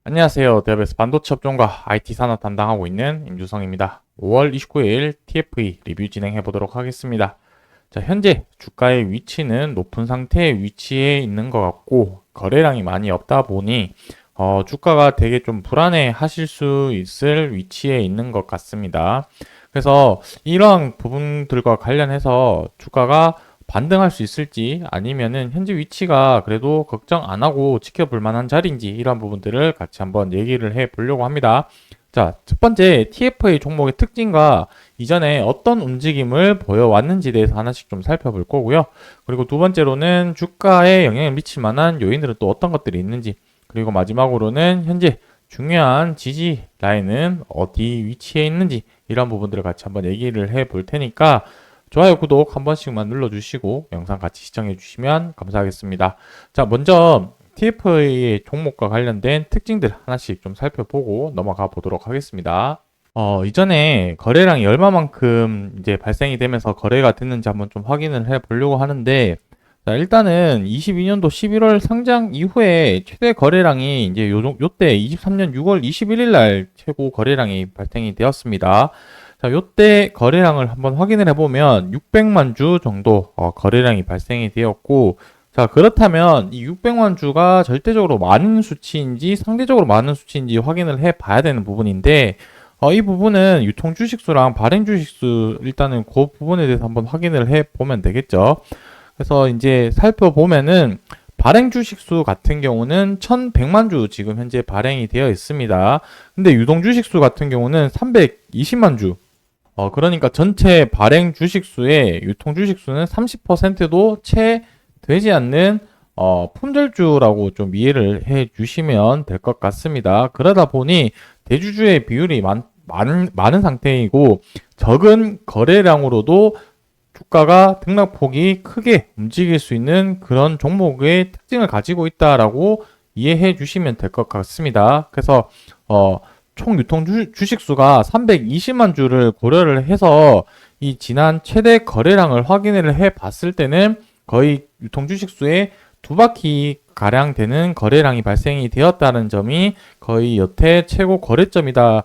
안녕하세요. 대업에서 반도체 업종과 IT 산업 담당하고 있는 임주성입니다. 5월 29일 TFE 리뷰 진행해 보도록 하겠습니다. 자, 현재 주가의 위치는 높은 상태의 위치에 있는 것 같고 거래량이 많이 없다 보니 주가가 되게 좀 불안해 하실 수 있을 위치에 있는 것 같습니다. 그래서 이러한 부분들과 관련해서 주가가 반등할 수 있을지 아니면은 현재 위치가 그래도 걱정 안 하고 지켜볼 만한 자리인지 이런 부분들을 같이 한번 얘기를 해 보려고 합니다. 자, 첫 번째 TFA 종목의 특징과 이전에 어떤 움직임을 보여왔는지에 대해서 하나씩 좀 살펴볼 거고요. 그리고 두 번째로는 주가에 영향을 미칠 만한 요인들은 또 어떤 것들이 있는지, 그리고 마지막으로는 현재 중요한 지지 라인은 어디 위치에 있는지 이런 부분들을 같이 한번 얘기를 해 볼 테니까 좋아요, 구독 한 번씩만 눌러주시고 영상 같이 시청해 주시면 감사하겠습니다. 자, 먼저 TF의 종목과 관련된 특징들 하나씩 좀 살펴보고 넘어가 보도록 하겠습니다. 이전에 거래량이 얼마만큼 이제 발생이 되면서 거래가 됐는지 한번 좀 확인을 해 보려고 하는데, 자, 일단은 22년도 11월 상장 이후에 최대 거래량이 이제 요때 23년 6월 21일 날 최고 거래량이 발생이 되었습니다. 자, 요때 거래량을 한번 확인을 해보면 600만 주 정도 거래량이 발생이 되었고, 자, 그렇다면 이 600만 주가 절대적으로 많은 수치인지 상대적으로 많은 수치인지 확인을 해 봐야 되는 부분인데, 이 부분은 유통 주식수랑 발행 주식수 일단은 그 부분에 대해서 한번 확인을 해 보면 되겠죠. 그래서 이제 살펴보면은 발행 주식수 같은 경우는 1100만 주 지금 현재 발행이 되어 있습니다. 근데 유동 주식수 같은 경우는 320만 주. 그러니까 전체 발행 주식수의 유통 주식수는 30%도 채 되지 않는 품절주라고 좀 이해를 해 주시면 될 것 같습니다. 그러다 보니 대주주의 비율이 많은 상태이고 적은 거래량으로도 주가가 등락폭이 크게 움직일 수 있는 그런 종목의 특징을 가지고 있다라고 이해해 주시면 될 것 같습니다. 그래서 총 유통 주식수가 320만 주를 고려를 해서 이 지난 최대 거래량을 확인을 해 봤을 때는 거의 유통 주식수의 두 바퀴 가량 되는 거래량이 발생이 되었다는 점이 거의 여태 최고 거래점이다,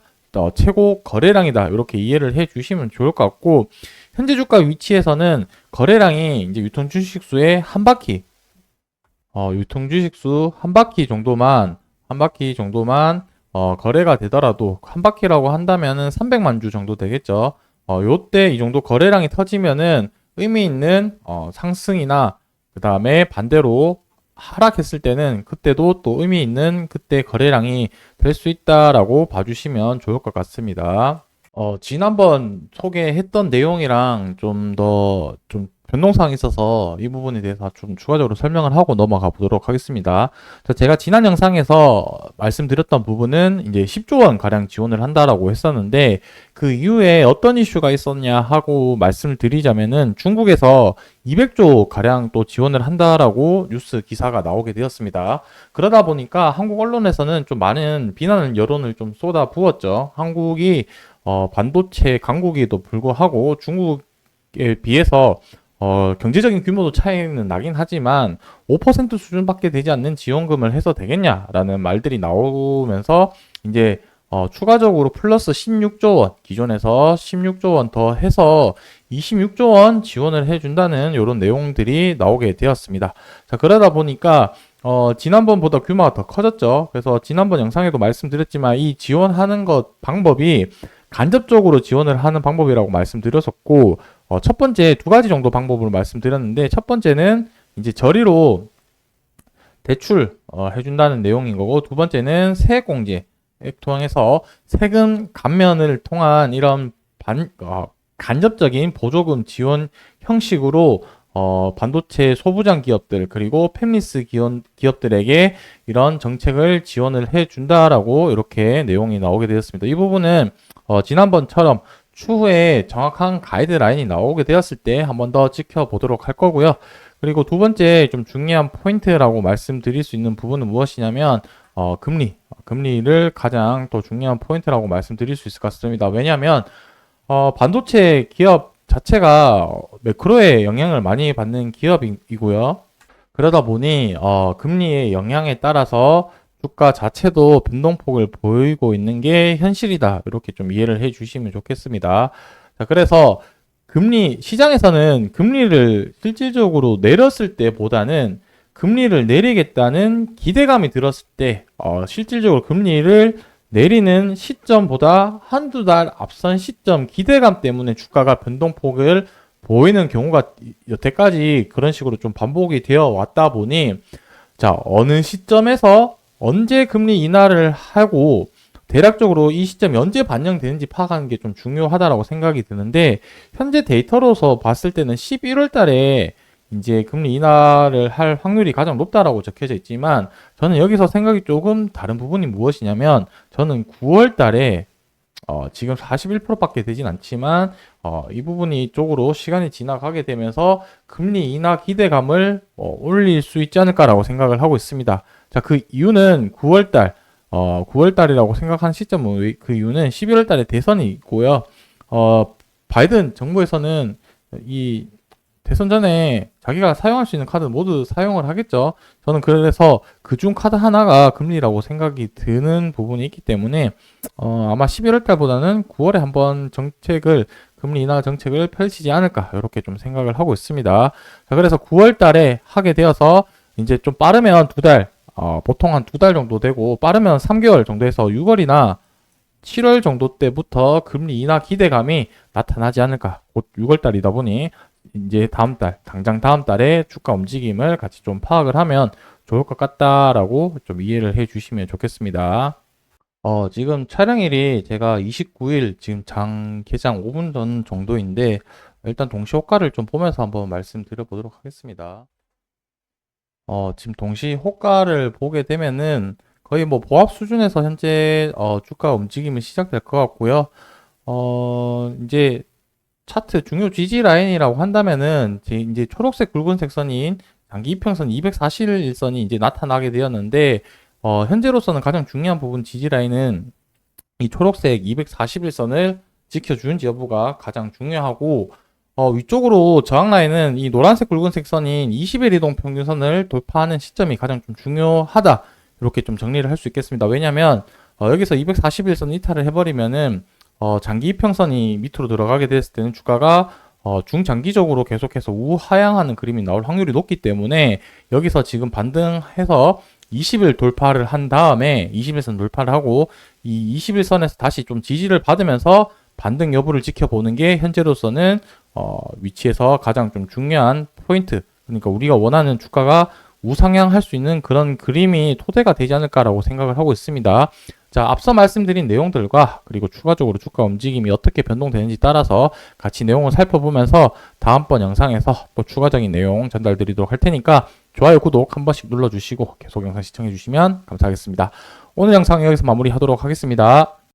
최고 거래량이다, 이렇게 이해를 해 주시면 좋을 것 같고, 현재 주가 위치에서는 거래량이 이제 유통 주식수의 한 바퀴, 유통 주식수 한 바퀴 정도만 거래가 되더라도, 한 바퀴라고 한다면은 300만 주 정도 되겠죠. 요때 이 정도 거래량이 터지면은 의미 있는 상승이나 그 다음에 반대로 하락했을 때는 그때도 또 의미 있는 그때 거래량이 될 수 있다라고 봐주시면 좋을 것 같습니다. 지난번 소개했던 내용이랑 좀 더 좀 변동사항이 있어서 이 부분에 대해서 좀 추가적으로 설명을 하고 넘어가 보도록 하겠습니다. 자, 제가 지난 영상에서 말씀드렸던 부분은 이제 10조 원 가량 지원을 한다라고 했었는데, 그 이후에 어떤 이슈가 있었냐 하고 말씀을 드리자면은 중국에서 200조 가량 또 지원을 한다라고 뉴스 기사가 나오게 되었습니다. 그러다 보니까 한국 언론에서는 좀 많은 비난의 여론을 좀 쏟아 부었죠. 한국이 반도체 강국에도 불구하고 중국에 비해서 경제적인 규모도 차이는 나긴 하지만 5% 수준밖에 되지 않는 지원금을 해서 되겠냐라는 말들이 나오면서 이제 추가적으로 플러스 16조 원, 기존에서 16조 원 더 해서 26조 원 지원을 해준다는 이런 내용들이 나오게 되었습니다. 자, 그러다 보니까 지난번보다 규모가 더 커졌죠. 그래서 지난번 영상에도 말씀드렸지만 이 지원하는 것 방법이 간접적으로 지원을 하는 방법이라고 말씀드렸었고, 첫 번째 두 가지 정도 방법으로 말씀드렸는데, 첫 번째는 이제 저리로 대출 해준다는 내용인 거고, 두 번째는 세액공제 통해서 세금 감면을 통한 이런 간접적인 보조금 지원 형식으로 반도체 소부장 기업들 그리고 팹리스 기업들에게 이런 정책을 지원을 해준다라고 이렇게 내용이 나오게 되었습니다. 이 부분은 지난번처럼 추후에 정확한 가이드라인이 나오게 되었을 때 한 번 더 지켜보도록 할 거고요. 그리고 두 번째 좀 중요한 포인트라고 말씀드릴 수 있는 부분은 무엇이냐면 금리를 가장 또 중요한 포인트라고 말씀드릴 수 있을 것 같습니다. 왜냐하면 반도체 기업 자체가 매크로의 영향을 많이 받는 기업이고요. 그러다 보니 금리의 영향에 따라서 주가 자체도 변동폭을 보이고 있는 게 현실이다. 이렇게 좀 이해를 해 주시면 좋겠습니다. 자, 그래서 시장에서는 금리를 실질적으로 내렸을 때보다는 금리를 내리겠다는 기대감이 들었을 때, 실질적으로 금리를 내리는 시점보다 한두 달 앞선 시점 기대감 때문에 주가가 변동폭을 보이는 경우가 여태까지 그런 식으로 좀 반복이 되어 왔다 보니, 자, 어느 시점에서 언제 금리 인하를 하고 대략적으로 이 시점이 언제 반영되는지 파악하는 게 좀 중요하다라고 생각이 드는데, 현재 데이터로서 봤을 때는 11월 달에 이제 금리 인하를 할 확률이 가장 높다라고 적혀져 있지만, 저는 여기서 생각이 조금 다른 부분이 무엇이냐면, 저는 9월 달에 지금 41%밖에 되진 않지만 이 부분이 쪽으로 시간이 지나가게 되면서 금리 인하 기대감을 올릴 수 있지 않을까라고 생각을 하고 있습니다. 자, 그 이유는 9월 달이라고 생각한 시점은, 그 이유는 11월 달에 대선이 있고요. 바이든 정부에서는 이 대선 전에 자기가 사용할 수 있는 카드 모두 사용을 하겠죠. 저는 그래서 그중 카드 하나가 금리라고 생각이 드는 부분이 있기 때문에 아마 11월 달보다는 9월에 한번 금리 인하 정책을 펼치지 않을까, 이렇게 좀 생각을 하고 있습니다. 자, 그래서 9월 달에 하게 되어서 이제 좀 빠르면 보통 한 2달 정도 되고, 빠르면 3개월 정도에서 6월이나 7월 정도 때부터 금리 인하 기대감이 나타나지 않을까. 곧 6월 달이다 보니 이제 당장 다음 달에 주가 움직임을 같이 좀 파악을 하면 좋을 것 같다라고 좀 이해를 해 주시면 좋겠습니다. 지금 촬영일이 제가 29일, 지금 장 개장 5분 전 정도인데, 일단 동시 호가를 좀 보면서 한번 말씀드려 보도록 하겠습니다. 지금 동시 호가를 보게 되면은 거의 뭐 보합 수준에서 현재 주가 움직임이 시작될 것 같고요. 이제 차트 중요 지지 라인이라고 한다면은 이제 초록색 붉은색 선인 장기 이평선 241선이 이제 나타나게 되었는데, 현재로서는 가장 중요한 부분 지지 라인은 이 초록색 241선을 지켜주는지 여부가 가장 중요하고, 위쪽으로 저항 라인은 이 노란색 붉은색 선인 20일 이동 평균선을 돌파하는 시점이 가장 좀 중요하다, 이렇게 좀 정리를 할 수 있겠습니다. 왜냐면 여기서 241선 이탈을 해버리면은 장기 이평선이 밑으로 들어가게 됐을 때는 주가가 중장기적으로 계속해서 우하향하는 그림이 나올 확률이 높기 때문에, 여기서 지금 반등해서 20일 돌파를 한 다음에 21선 돌파를 하고 이 21선에서 다시 좀 지지를 받으면서 반등 여부를 지켜보는 게 현재로서는 위치에서 가장 좀 중요한 포인트, 그러니까 우리가 원하는 주가가 우상향할 수 있는 그런 그림이 토대가 되지 않을까라고 생각을 하고 있습니다. 자, 앞서 말씀드린 내용들과 그리고 추가적으로 주가 움직임이 어떻게 변동되는지 따라서 같이 내용을 살펴보면서 다음번 영상에서 또 추가적인 내용 전달드리도록 할 테니까 좋아요, 구독 한 번씩 눌러주시고 계속 영상 시청해주시면 감사하겠습니다. 오늘 영상 여기서 마무리하도록 하겠습니다.